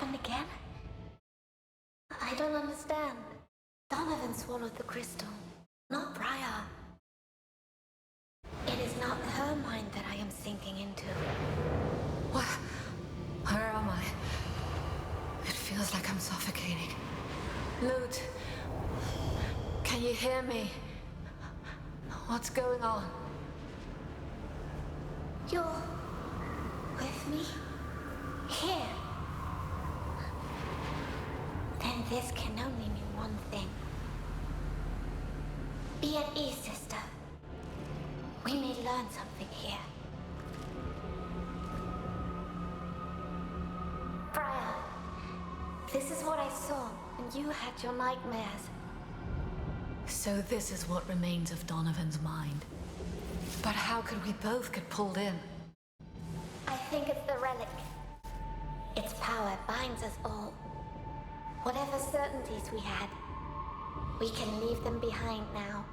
happened again? I don't understand. Donovan swallowed the crystal, not Briar. It is not her mind that I am sinking into. What? Where am I? It feels like I'm suffocating. Lute, can you hear me? What's going on? You're with me? Here. Then this can only mean one thing. Be at ease, sister. We may learn something here. Briar, this is what I saw when you had your nightmares. So this is what remains of Donovan's mind. But how could we both get pulled in? I think it's the relic. Its power binds us all. Whatever certainties we had, we can leave them behind now.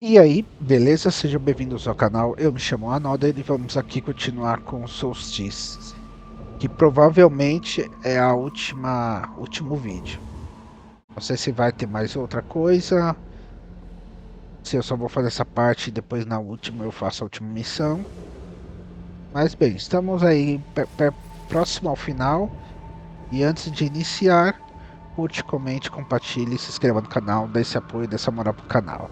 E aí, beleza? Sejam bem-vindos ao canal. Eu me chamo Another e vamos aqui continuar com Soulstice, que provavelmente é a último vídeo. Não sei se vai ter mais outra coisa, se eu só vou fazer essa parte e depois na última eu faço a última missão. Mas bem, estamos aí próximo ao final. E antes de iniciar, curte, comente, compartilhe, se inscreva no canal, dê esse apoio, dê essa moral pro canal.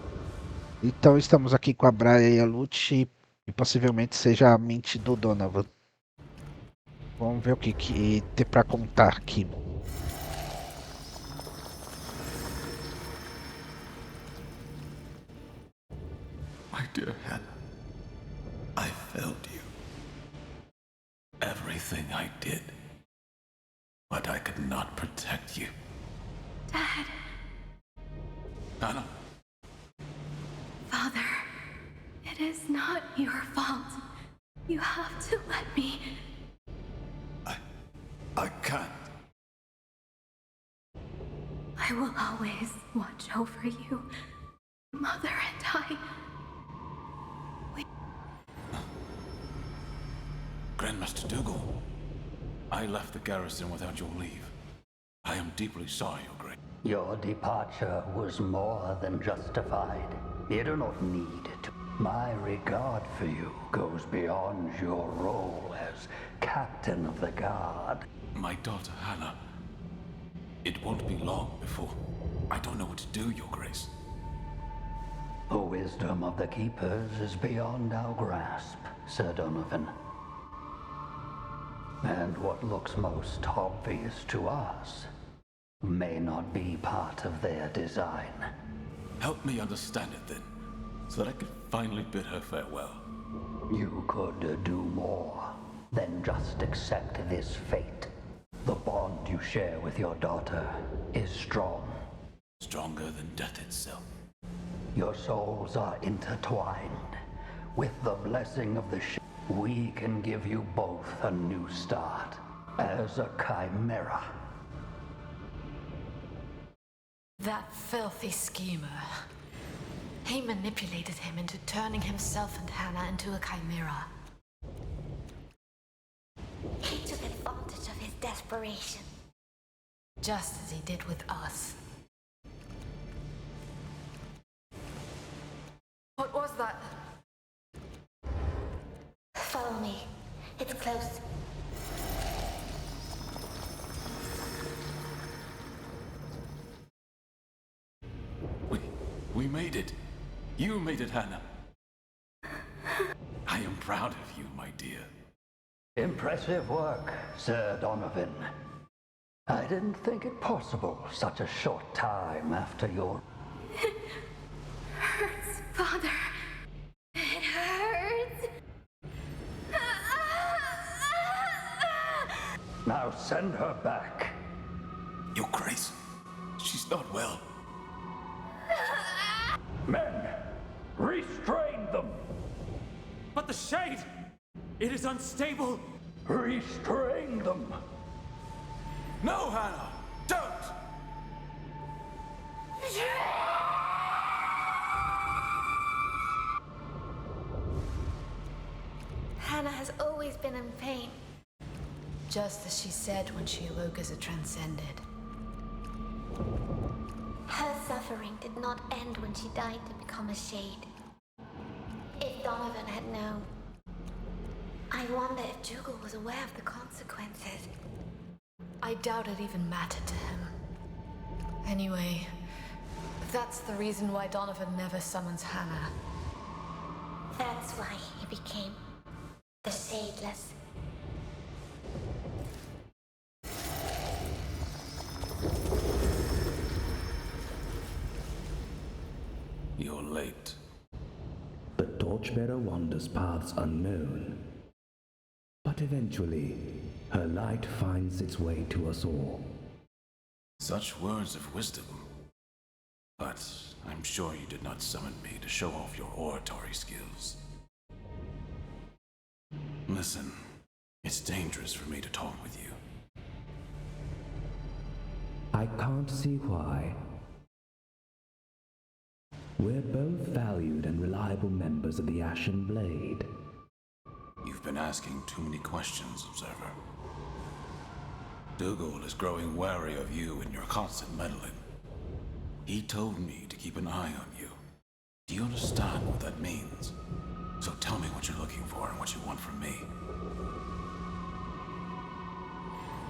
Então estamos aqui com a Briar e a Lute, e possivelmente seja a mente do Donovan. Vamos ver o que tem pra contar aqui. My dear Hannah, I failed you. Everything I did. But I could not protect you. Dad. Hannah? Father, it is not your fault. You have to let me. I can't. I will always watch over you. Mother and I. Grandmaster Dougal, I left the garrison without your leave. I am deeply sorry, Your Grace. Your departure was more than justified. You do not need to. My regard for you goes beyond your role as captain of the guard. My daughter, Hannah. It won't be long before. I don't know what to do, Your Grace. The wisdom of the Keepers is beyond our grasp, Sir Donovan. And what looks most obvious to us may not be part of their design. Help me understand it then, so that I can finally bid her farewell. You could do more than just accept this fate. The bond you share with your daughter is strong. Stronger than death itself. Your souls are intertwined. With the blessing of the ship, we can give you both a new start as a chimera. That filthy schemer. He manipulated him into turning himself and Hannah into a chimera. He took advantage of his desperation. Just as he did with us. What was that? Follow me. It's close. We made it. You made it, Hannah. I am proud of you, my dear. Impressive work, Sir Donovan. I didn't think it possible such a short time after your... It hurts, Father. It hurts. Now send her back. Your Grace, she's not well. Men, restrain them! But the shade! It is unstable! Restrain them! No, Hannah! Don't! Hannah has always been in pain. Just as she said when she awoke as a transcended. Her suffering did not end when she died to become a shade. If Donovan had known, I wonder if Dougal was aware of the consequences. I doubt it even mattered to him. Anyway, that's the reason why Donovan never summons Hannah. That's why he became the Shadeless. You're late. The Torchbearer wanders paths unknown. But eventually, her light finds its way to us all. Such words of wisdom. But I'm sure you did not summon me to show off your oratory skills. Listen, it's dangerous for me to talk with you. I can't see why. We're both valued and reliable members of the Ashen Blade. You've been asking too many questions, Observer. Dougal is growing wary of you and your constant meddling. He told me to keep an eye on you. Do you understand what that means? So tell me what you're looking for and what you want from me.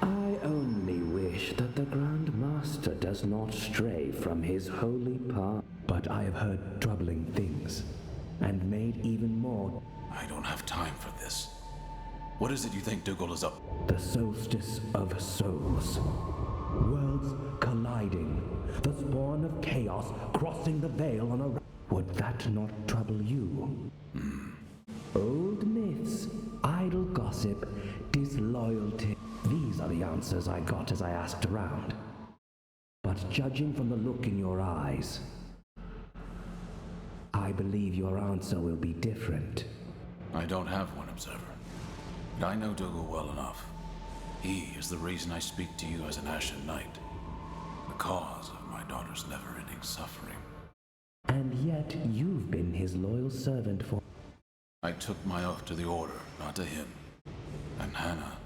I only wish that the Grand Master does not stray from his holy path. But I have heard troubling things, and made even more. I don't have time for this. What is it you think Dougal is up? The Soulstice of Souls. Worlds colliding. The spawn of chaos crossing the veil on a... Would that not trouble you? Old myths, idle gossip, disloyalty. These are the answers I got as I asked around. But judging from the look in your eyes, I believe your answer will be different. I don't have one, Observer. But I know Dougal well enough. He is the reason I speak to you as an Ashen Knight. The cause of my daughter's never-ending suffering. And yet you've been his loyal servant for... I took my oath to the Order, not to him. And Hannah,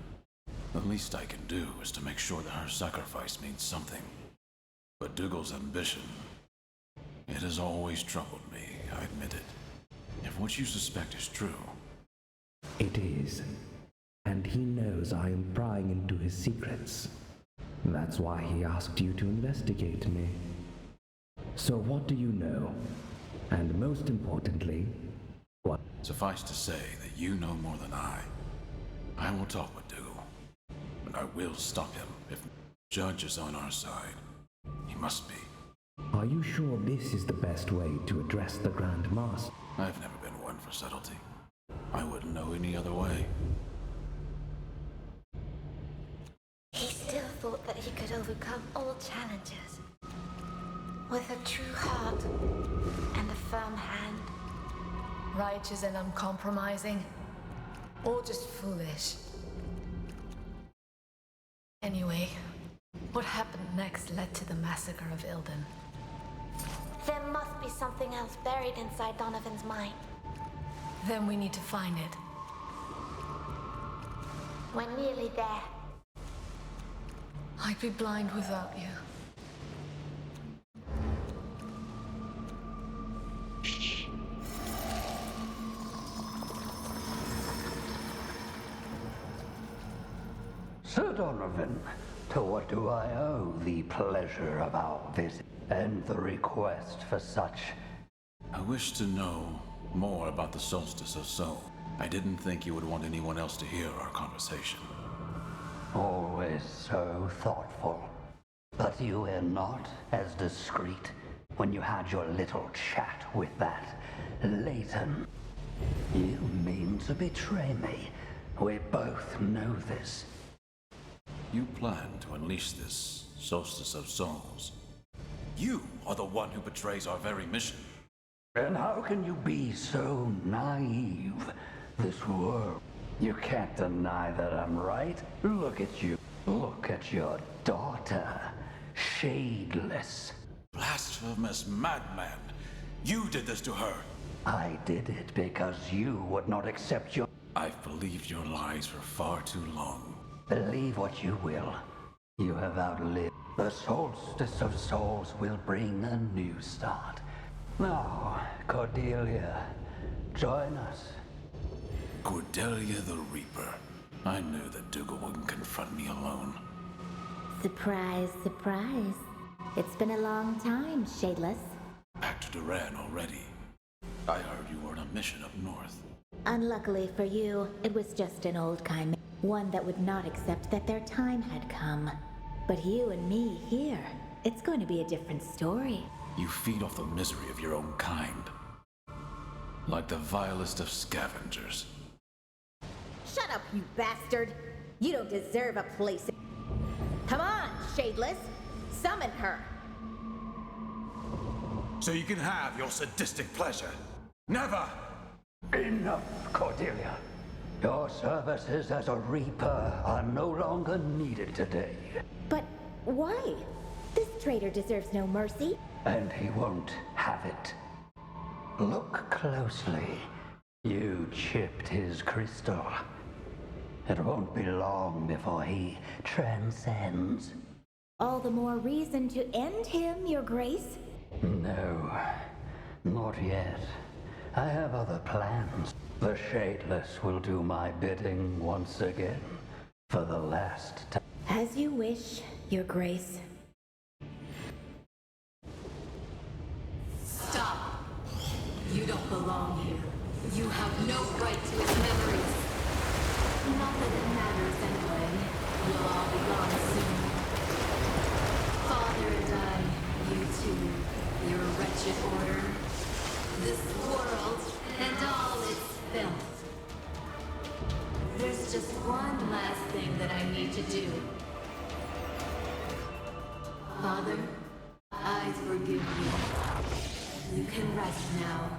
the least I can do is to make sure that her sacrifice means something. But Dougal's ambition, it has always troubled me, I admit it. If what you suspect is true... It is. And he knows I am prying into his secrets. That's why he asked you to investigate me. So what do you know? And most importantly, what? Suffice to say that you know more than I. I will talk with Dougal, but I will stop him if the judge is on our side. He must be. Are you sure this is the best way to address the Grand Master? I've never been one for subtlety. I wouldn't know any other way. He still thought that he could overcome all challenges. With a true heart and a firm hand. Righteous and uncompromising, or just foolish. Anyway, what happened next led to the massacre of Ilden. There must be something else buried inside Donovan's mind. Then we need to find it. We're nearly there. I'd be blind without you. Sir Donovan, to what do I owe the pleasure of our visit and the request for such? I wish to know more about the Soulstice of Soul. I didn't think you would want anyone else to hear our conversation. Always so thoughtful. But you were not as discreet when you had your little chat with that Leighton. You mean to betray me. We both know this. You plan to unleash this Soulstice of Souls. You are the one who betrays our very mission. And how can you be so naive? This world. You can't deny that I'm right. Look at you. Look at your daughter. Shadeless. Blasphemous madman! You did this to her! I did it because you would not accept your... I've believed your lies for far too long. Believe what you will. You have outlived. The Soulstice of Souls will bring a new start. Now, Cordelia, join us. Cordelia the Reaper. I knew that Dougal wouldn't confront me alone. Surprise, surprise. It's been a long time, Shadeless. Back to Duran already. I heard you were on a mission up north. Unluckily for you, it was just an old chimera. One that would not accept that their time had come. But you and me here, it's going to be a different story. You feed off the misery of your own kind. Like the vilest of scavengers. Shut up, you bastard! You don't deserve a place. Come on, Shadeless! Summon her! So you can have your sadistic pleasure. Never! Enough, Cordelia. Your services as a Reaper are no longer needed today. But why? This traitor deserves no mercy. And he won't have it. Look closely. You chipped his crystal. It won't be long before he transcends. All the more reason to end him, Your Grace. No, not yet. I have other plans. The Shadeless will do my bidding once again, for the last time. As you wish, Your Grace. Stop. You don't belong here. You have no right to his memories. Not that it matters anyway. We'll all be gone soon. Father and I, you two, your wretched order, this world, and all its filth. There's just one last thing that I need to do. Father, I forgive you. You can rest now.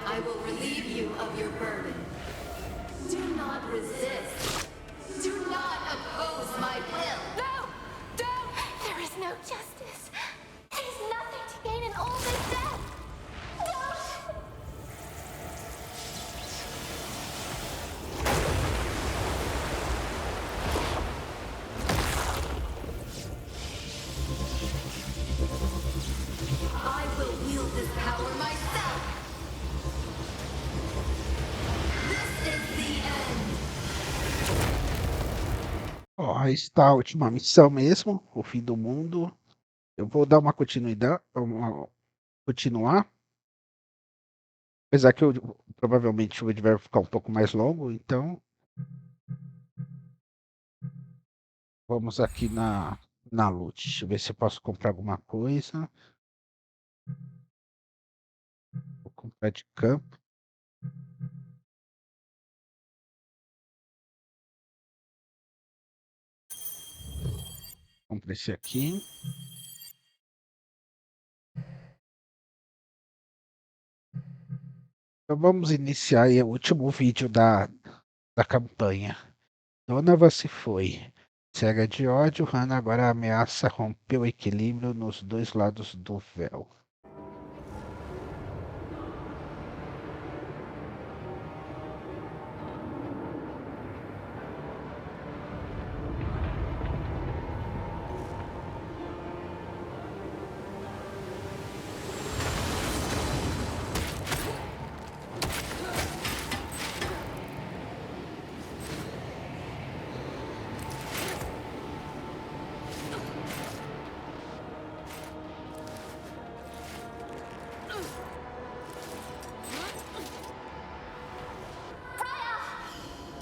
I will relieve you of your burden. Do not resist. Do not oppose my will. No! Don't! There is no justice. There's nothing to gain in all this death. Don't! I will wield this power myself. This is the end. Ó, aí está a última missão mesmo, o fim do mundo. Eu vou dar uma continuidade, continuar. Apesar que provavelmente o vídeo vai ficar um pouco mais longo, então vamos aqui na loot. Deixa eu ver se eu posso comprar alguma coisa. Vou comprar de campo. Comprei esse aqui. Então vamos iniciar aí o último vídeo da campanha. Donovan se foi. Cega de ódio, Hannah agora ameaça romper o equilíbrio nos dois lados do véu.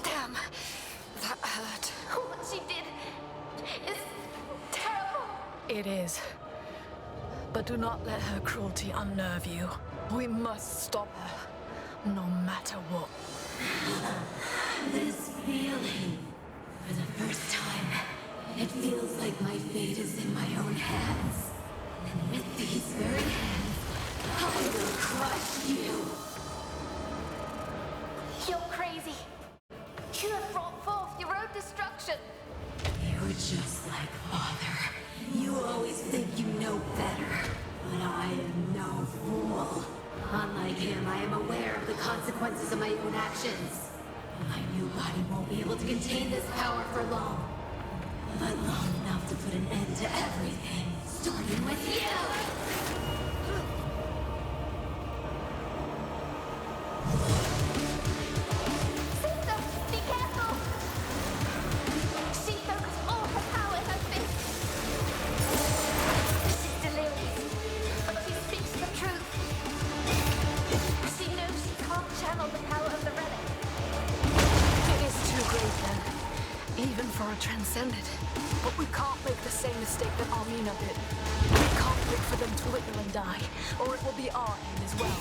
Damn! That hurt. What she did is terrible. It is. But do not let her cruelty unnerve you. We must stop her, no matter what. This feeling. For the first time, it feels like my fate is in my own hands. And with these very hands, I will crush you. You're crazy. You have brought forth your own destruction. You're just like Father. You always think you know better. But I am no fool. Unlike him, I am aware of the consequences of my own actions. My new body won't be able to contain this power for long. But long enough to put an end to everything, starting with you! Sister, be careful! She focused all her power in her fist. She's delirious, but she speaks the truth. She knows she can't channel the power of the relic. It is too great then, even for a transcendent. But we can't make the same mistake that Almina did. We can't wait for them to wither and die, or it will be our end as well.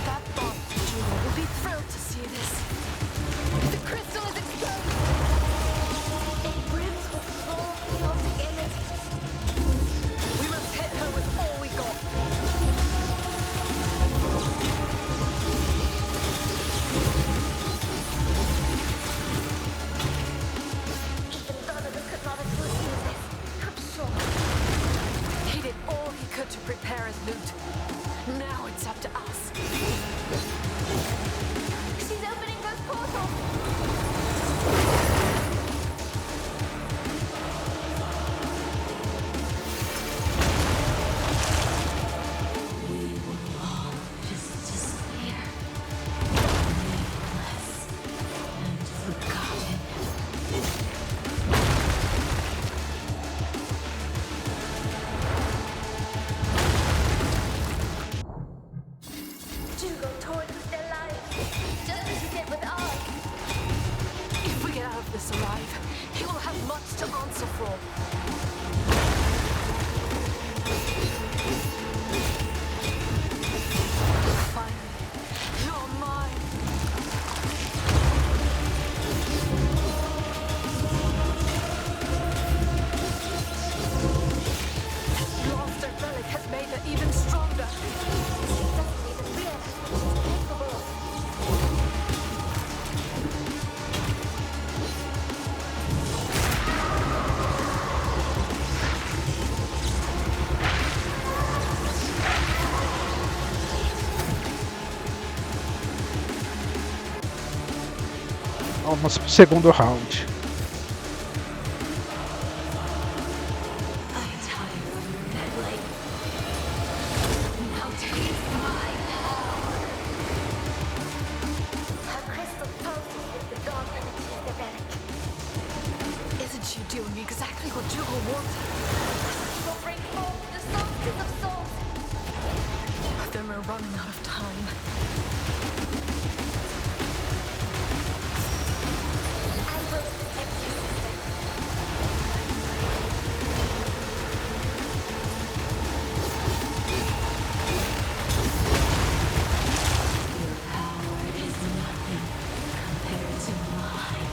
That bond, Tudo, will be thrilled to see this. The crystal is exposed! It brims with full chaotic energy. We must hit her with all we got. Even Donovan could not have foreseen this, I'm sure. He did all he could to prepare his loot. Now it's up to us. She's opening those portals! We will all just disappear. Nameless and forgotten. Tugo toyed with their lives, just as he did with ours. If we get out of this alive, he will have much to answer for. Finally, you're mine. This blaster relic has made her even stronger. She doesn't even realize what she's capable of. Vamos pro segundo round. I'm tired of your meddling. Now taste my power. Her crystal pulses with the dawn energy of the relic. Isn't she doing exactly what Tugo wanted? She will bring forth the Soulstice of Souls. Then we're running out of time. I will protect you, sister. Your power is nothing compared to mine.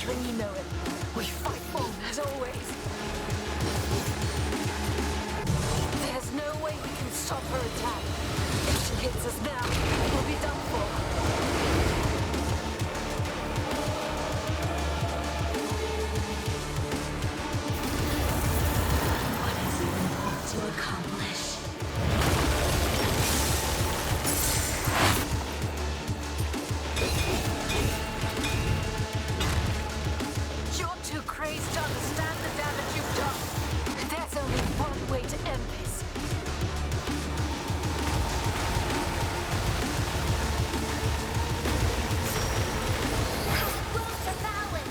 when you know it. We fight on, as always. There's no way we can stop her attack. If she hits us now, we'll be done for. What is even more to accomplish? You're too crazed to understand the damage you've done. There's only one way to end this. Rules are valid.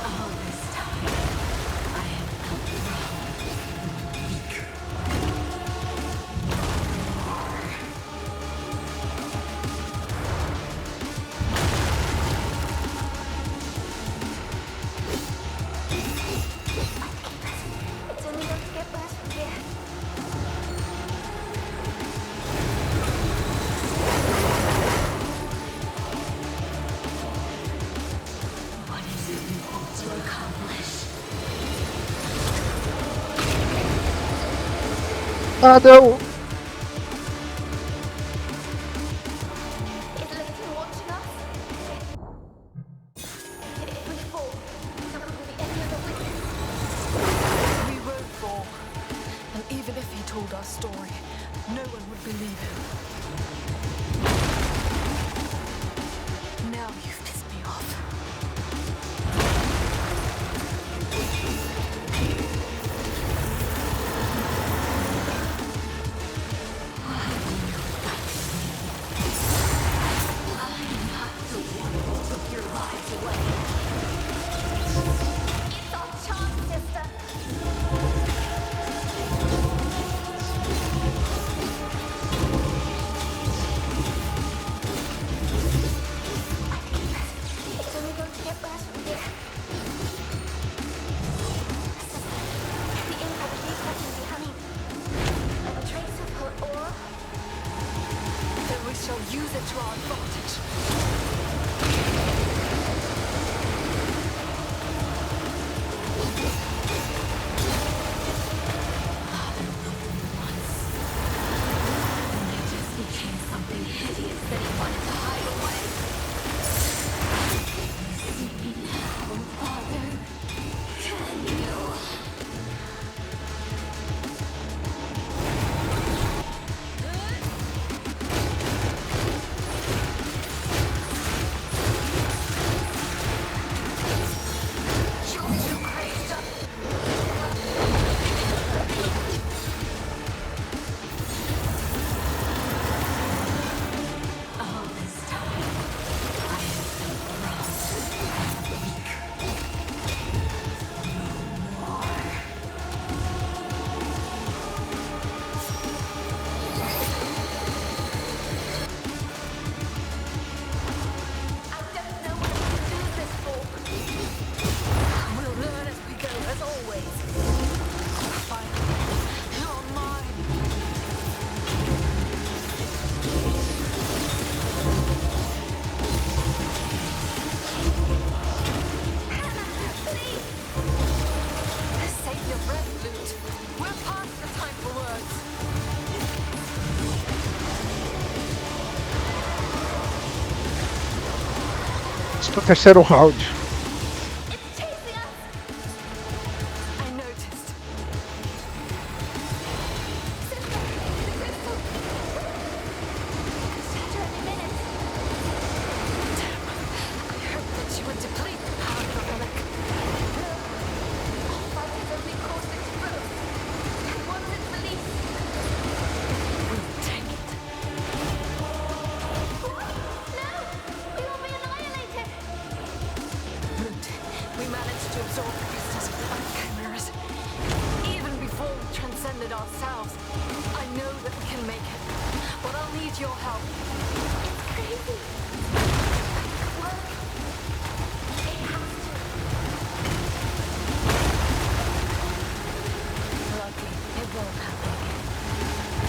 All this time, I have felt wrong. Weak. It's only going to get worse from here. What is even more to accomplish? Ah, não! Is Leighton watching us? If we fall, there won't be any other witness. We won't fall. And even if he told our story, no one would believe him. Now you've pissed me off. It's our chance, sister. It's only going to get worse from here. The impact keeps happening behind. Like a trace of her aura. Then we shall use it to our advantage. And I just became something hideous that he wanted to hide away. You see me now, Father? Can you? All this time, I have felt wrong, weak. No more. I don't know what to do this for. We'll learn as we go, as always. Finally, you're mine. Save your breath, Loot. We're past the time for words. Isso pro terceiro round. It's chasing us. I noticed. Sister, the crystal. Shatter any minute. I hoped that you would deplete the power of the relic. Our fighters only caused it to grow. And once it's released, We'll take it. no! We will be annihilated! Root, we managed to absorb the crystals like chimeras. Even before we transcended ourselves, I know that we can make it. But I'll need your help. It's crazy. Work. It has to. Lucky, it won't happen again.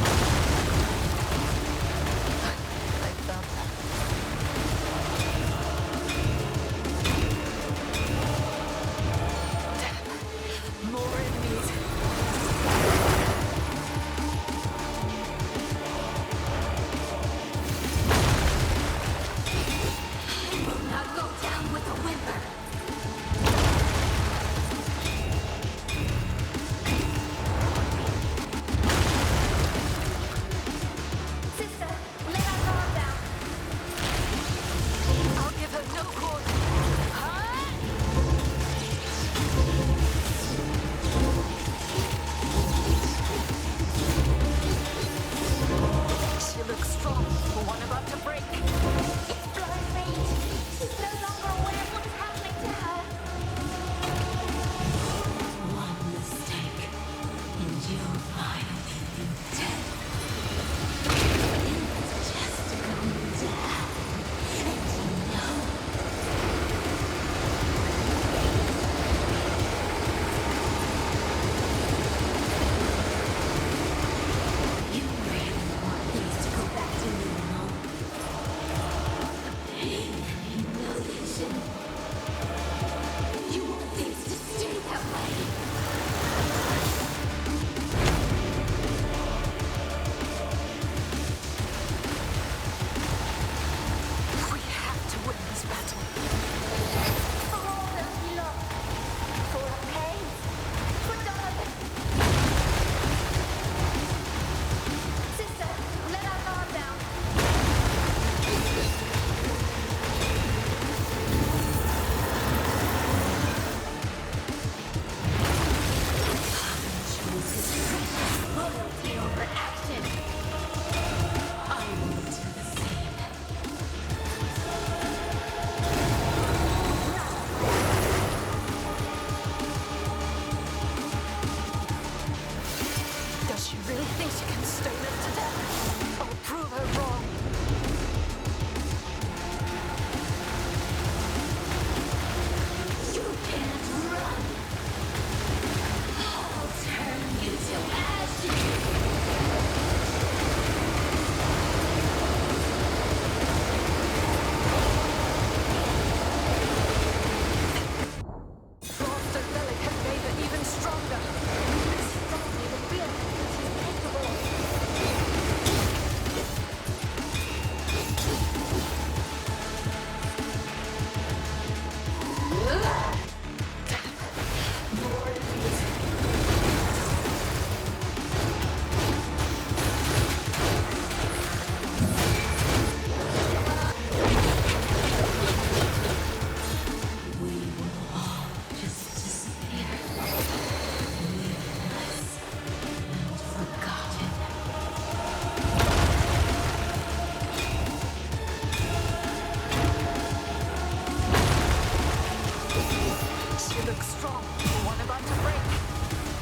about to break.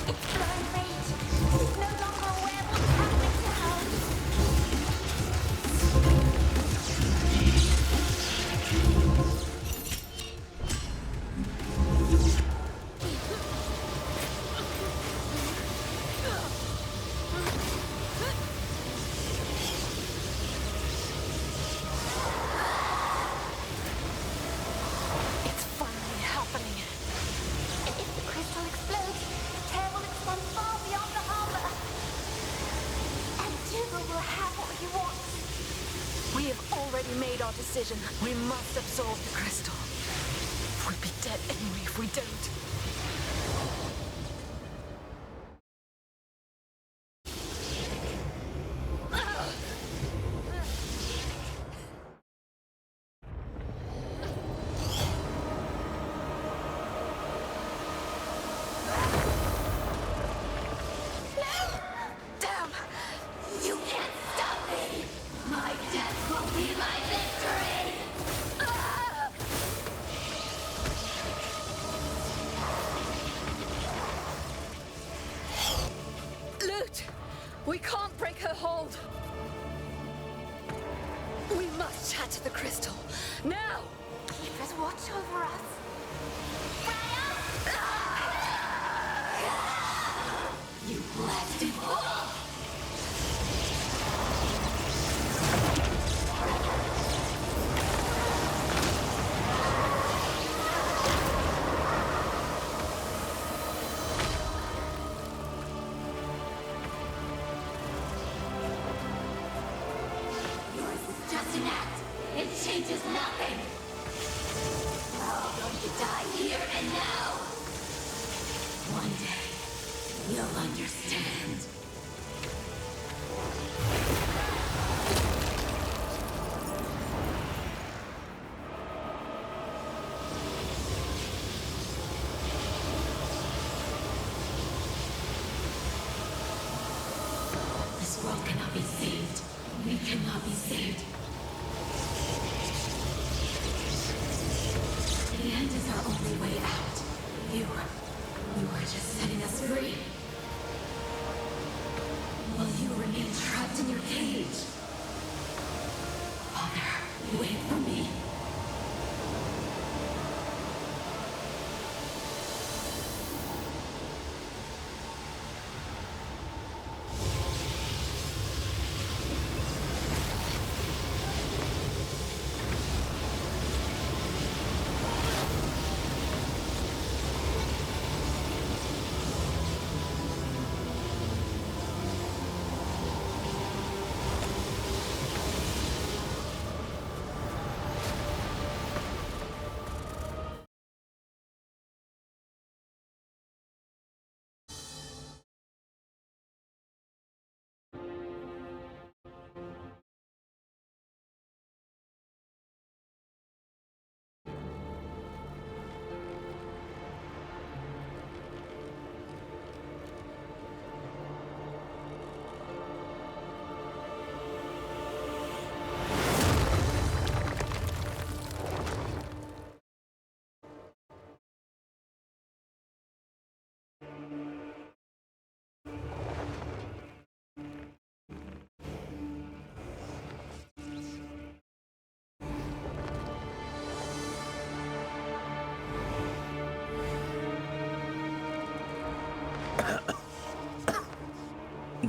It's blowing rage. He's no longer aware of what's happening now. It's finally happening. If the crystal explodes, the tear will extend far beyond the harbor. And Tudo will have what he wants. We have already made our decision. We must absorb the crystal. We'll be dead anyway if we don't. Damn! You can't stop me! My death will be my victory! Loot! We can't break her hold! We must shatter the crystal. Now! Keepers watch over us. You blasted fool! Yours is just an act. It changes nothing. We're all going to die here and now. One day, you'll understand. This world cannot be saved. We cannot be saved. The end is our only way out. You are just setting us free. While you remain trapped in your cage. Father, wait for me.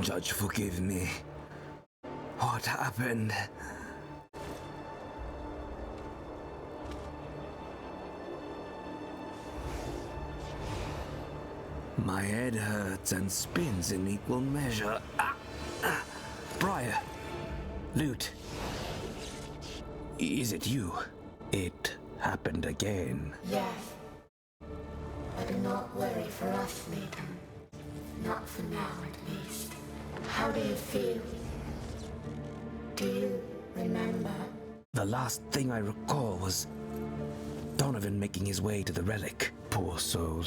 Judge, forgive me. What happened? My head hurts and spins in equal measure. Briar! Lute! Is it you? It happened again. Yes. But do not worry for us, Nathan. Not for now, at least. How do you feel? Do you remember? The last thing I recall was Donovan making his way to the relic. Poor soul.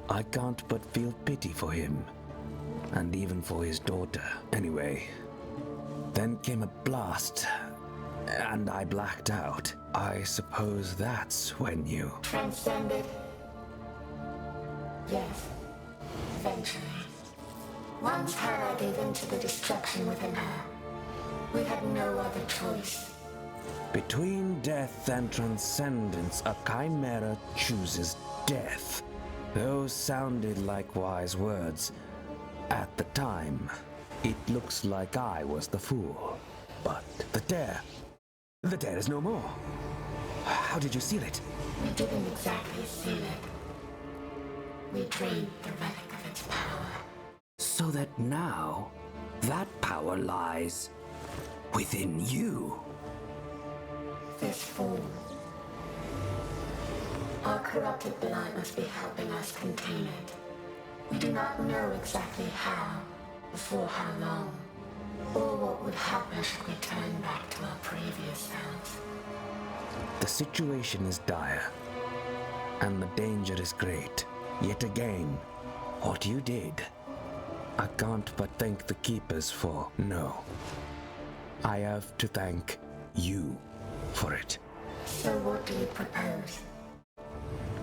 I can't but feel pity for him. And even for his daughter. Anyway, then came a blast, and I blacked out. I suppose that's when you... Transcended. Yes, eventually. Once Hannah gave in to the destruction within her, we had no other choice. Between death and transcendence, a chimera chooses death. Those sounded like wise words. At the time, it looks like I was the fool. But the dare is no more. How did you seal it? We didn't exactly seal it. We drained the relic of its power. So that now, that power lies within you. This fool. Our corrupted blood must be helping us contain it. We do not know exactly how, or for how long, or what would happen should we turn back to our previous selves. The situation is dire, and the danger is great. Yet again, what you did, I can't but thank the Keepers for. No, I have to thank you for it. So what do you propose?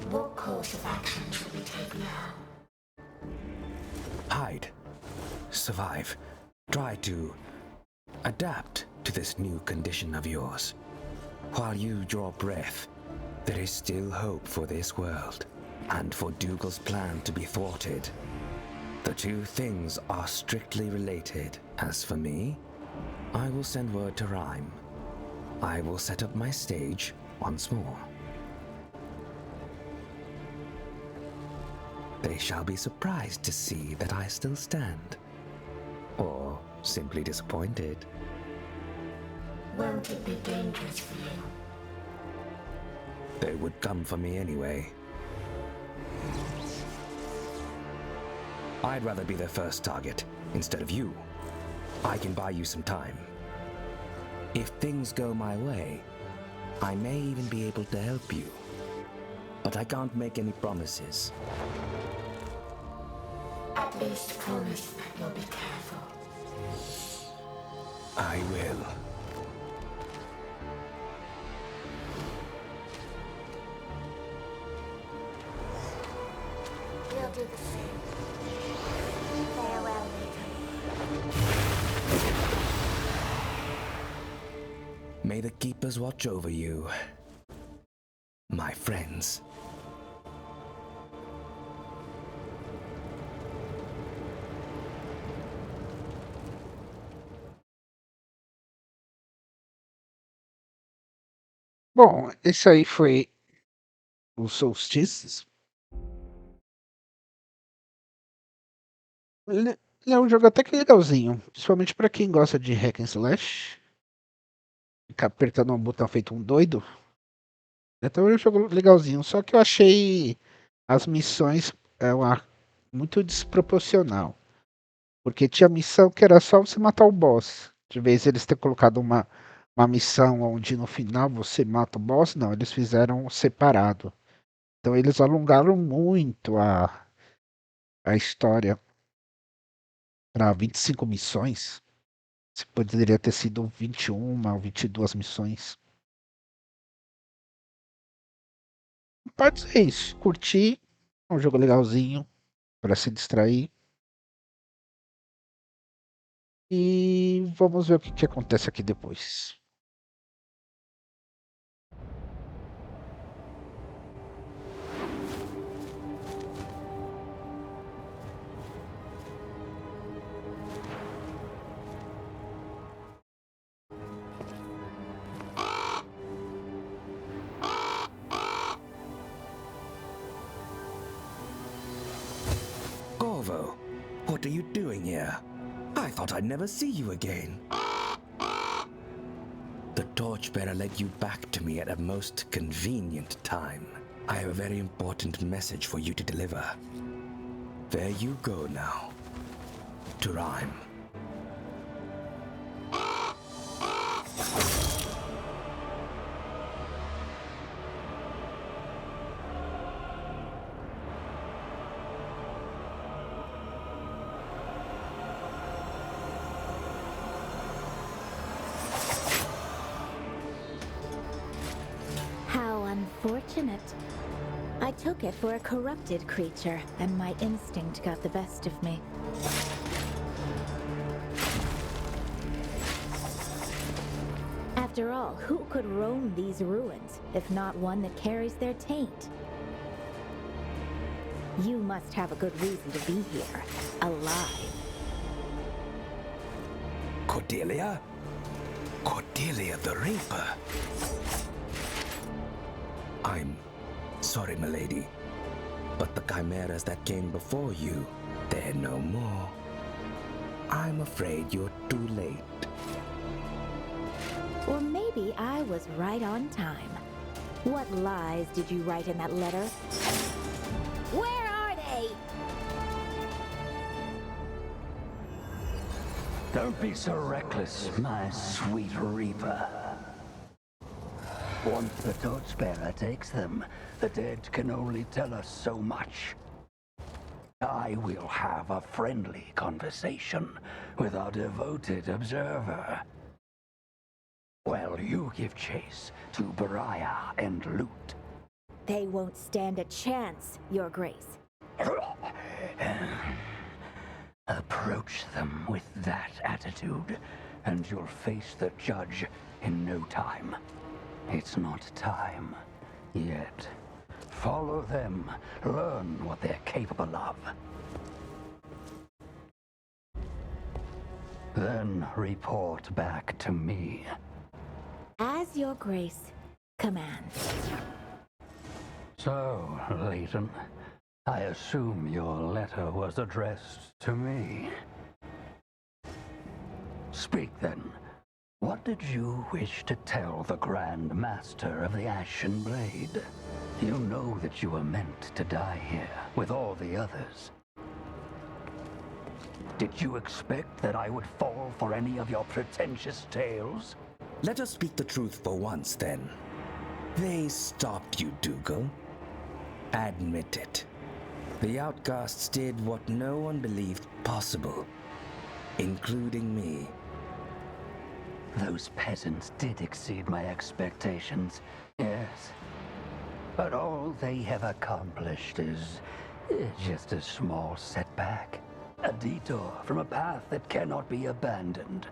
What course of action should we take now? Hide. Survive. Try to adapt to this new condition of yours. While you draw breath, there is still hope for this world, and for Dougal's plan to be thwarted. The two things are strictly related. As for me, I will send word to Rhyme. I will set up my stage once more. They shall be surprised to see that I still stand. Or simply disappointed. Won't it be dangerous for you? They would come for me anyway. I'd rather be their first target instead of you. I can buy you some time. If things go my way, I may even be able to help you. But I can't make any promises. At least promise that you'll be careful. I will. We'll do the same. Farewell, Nathan. May the Keepers watch over you, my friends. Bom, esse aí foi o Soulstice. Ele é um jogo até que legalzinho, principalmente pra quem gosta de hack and slash. Ficar apertando um botão feito um doido. Então é um jogo legalzinho, só que eu achei as missões muito desproporcional. Porque tinha missão que era só você matar o boss. De vez eles ter colocado uma missão onde no final você mata o boss, não, eles fizeram separado. Então eles alongaram muito a história para 25 missões. Você poderia ter sido 21 ou 22 missões. Pode ser isso, curtir, é um jogo legalzinho para se distrair. E vamos ver o que acontece aqui depois. Corvo, what are you doing here? I thought I'd never see you again. The torchbearer led you back to me at a most convenient time. I have a very important message for you to deliver. There you go now. To Rhyme. How unfortunate. I took it for a corrupted creature, and my instinct got the best of me. After all, who could roam these ruins, if not one that carries their taint? You must have a good reason to be here, alive. Cordelia? Cordelia the Reaper? I'm sorry, milady, but the chimeras that came before you, they're no more. I'm afraid you're too late. Or maybe I was right on time. What lies did you write in that letter? Where are they? Don't be so reckless, my sweet Reaper. Once the torchbearer takes them, the dead can only tell us so much. I will have a friendly conversation with our devoted observer. While you give chase to Beriah and loot. They won't stand a chance, Your Grace. Approach them with that attitude, and you'll face the judge in no time. It's not time yet. Follow them, learn what they're capable of. Then report back to me. As Your Grace commands. So, Leighton, I assume your letter was addressed to me. Speak then. What did you wish to tell the Grand Master of the Ashen Blade? You know that you were meant to die here with all the others. Did you expect that I would fall for any of your pretentious tales? Let us speak the truth for once, then. They stopped you, Dougal. Admit it. The outcasts did what no one believed possible, including me. Those peasants did exceed my expectations, yes. But all they have accomplished is just a small setback. A detour from a path that cannot be abandoned.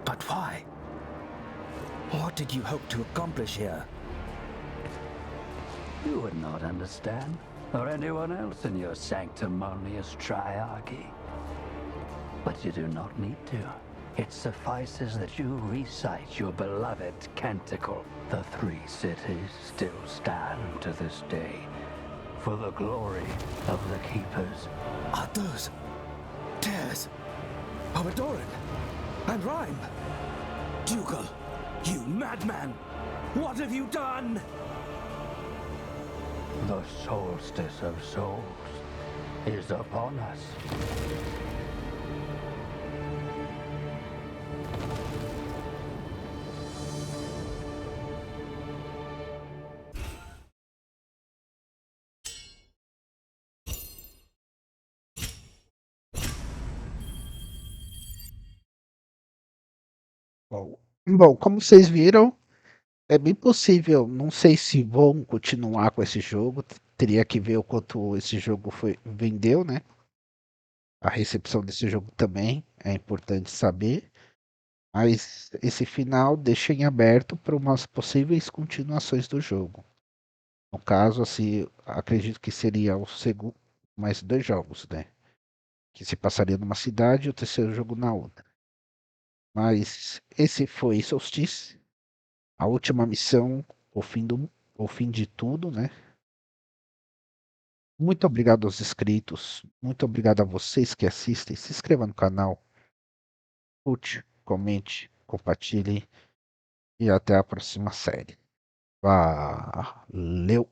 But why? What did you hope to accomplish here? You would not understand, or anyone else in your sanctimonious triarchy. But you do not need to. It suffices that you recite your beloved canticle. The 3 cities still stand to this day, for the glory of the Keepers. Are those tears of Adoran and Rhyme? Dougal, you madman! What have you done? The Soulstice of Souls is upon us. Bom, como vocês viram, é bem possível. Não sei se vão continuar com esse jogo. Teria que ver o quanto esse jogo vendeu, né? A recepção desse jogo também é importante saber. Mas esse final deixa em aberto para umas possíveis continuações do jogo. No caso, assim, acredito que seria o segundo, mais 2 jogos, né? Que se passaria numa cidade e o terceiro jogo na outra. Mas esse foi Soulstice, a última missão, o fim de tudo, né? Muito obrigado aos inscritos, muito obrigado a vocês que assistem. Se inscreva no canal, curte, comente, compartilhe e até a próxima série. Valeu!